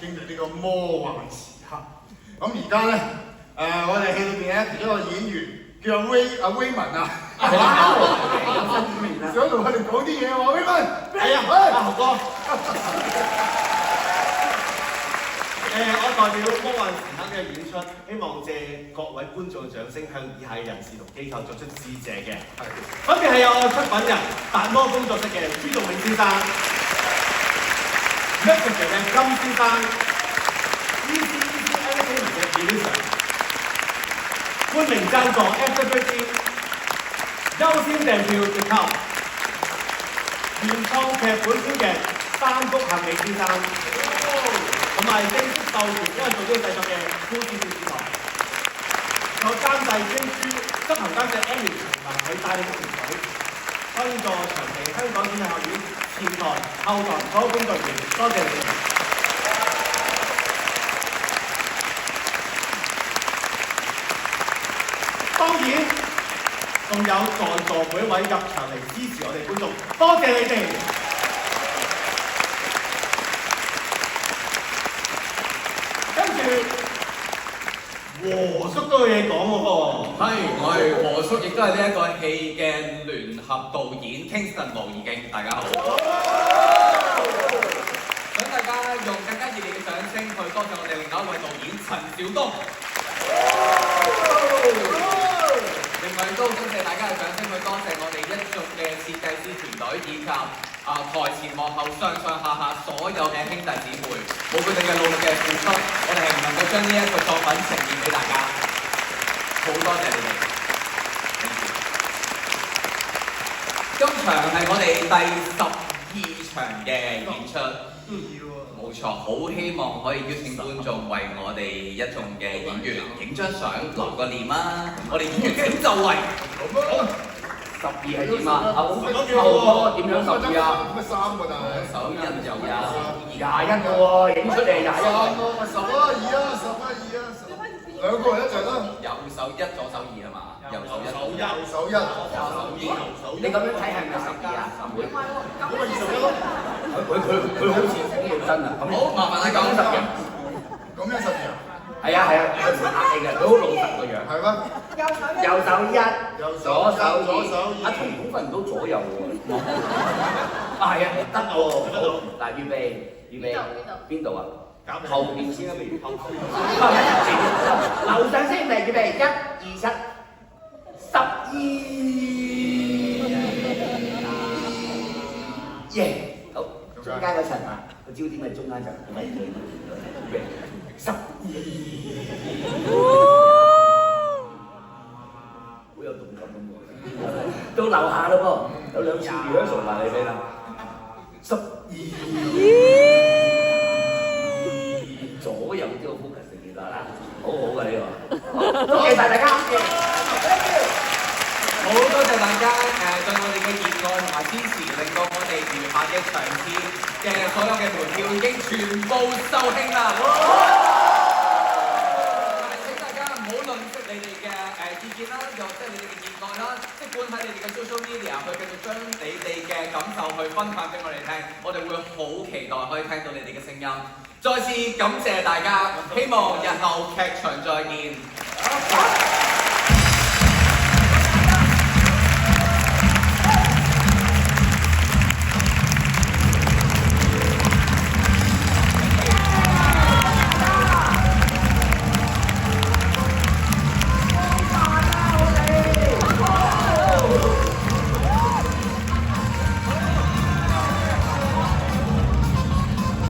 經歷呢個魔幻時刻。咁而家咧，我哋戲裏邊咧其中一個演員叫阿威文啊，想同我哋講啲嘢喎，威文。係啊，阿豪哥。我代表魔幻時刻嘅演出，希望借各位觀眾嘅掌聲向以下嘅人士同機構作出致謝嘅。分別係有出品人大魔工作室嘅朱仲永先生。Messenger 嘅金先生 ，ECEC Entertainment 嘅 Elisa， 冠名贊助 FWC， 優先訂票直購，原創劇本編劇山谷幸美先生，同埋正式授權因為做呢個製作嘅高智電視台，有監製精珠、執行監製 Amy 同埋佢帶領嘅團隊，幫助長期香港演藝學院。前台、後台所有工作人員，多謝你哋。當然，仲有在座每一位入場嚟支持我哋觀眾，多謝你哋。跟住，和叔都有嘢講喎。係，我係和叔，亦都係呢一個戲嘅聯合導演 Kingston 毛義敬，大家好。想大家用更加熱烈嘅掌聲去多謝我哋另外一位導演陳兆東。另外都多謝大家嘅掌聲去多謝我哋一眾嘅設計師團隊以及台前幕後上上下下所有嘅兄弟姊妹，冇佢哋嘅努力嘅付出，我哋係唔能夠將呢一個作品呈現俾大家。好多謝你哋。今場係我哋第12場嘅演出，冇錯，好希望可以邀請觀眾為我哋一眾嘅演員影張相留個念啊！我哋演員請就位。12係點啊？阿豪哥點樣12啊？咩3個咋？手印就有21個喎，影出嚟21個。10啊2啊10啊2啊10，兩個人一齊啦。有手一，左手二係嘛？右手一，右手一，你咁樣睇係咪12啊？咁咪21咯。佢好似講到真啊！好，麻煩你講10嘅。咁樣12啊？係啊，佢唔客氣嘅，佢好老實個樣。係咩？右手1，左手2。阿聰估份唔到左右喎。啊係啊，得喎。好，嗱預備，邊度啊？後邊先啊，不如。樓上先嚟，預備1、2、7、12。耶！好，中間嗰層啊，個焦點係中間層，唔係預備12。好有動感咁喎，到樓下咯噃，有2次rehearsal啦，你俾啦12。左右都 focus 嚟啦，好好嘅呢個，多謝大家，好多謝大家對我哋嘅熱愛同埋支持，令到我哋餘下嘅場次嘅所有嘅門票已經全部售罄啦！請大家唔好吝嗇你哋嘅意見啦，又或者你哋嘅熱愛啦，即管喺你哋嘅 social media 去繼續將你哋嘅感受去分享俾我哋聽，我哋會好期待可以聽到你哋嘅聲音。再次感謝大家，希望日後劇場再見。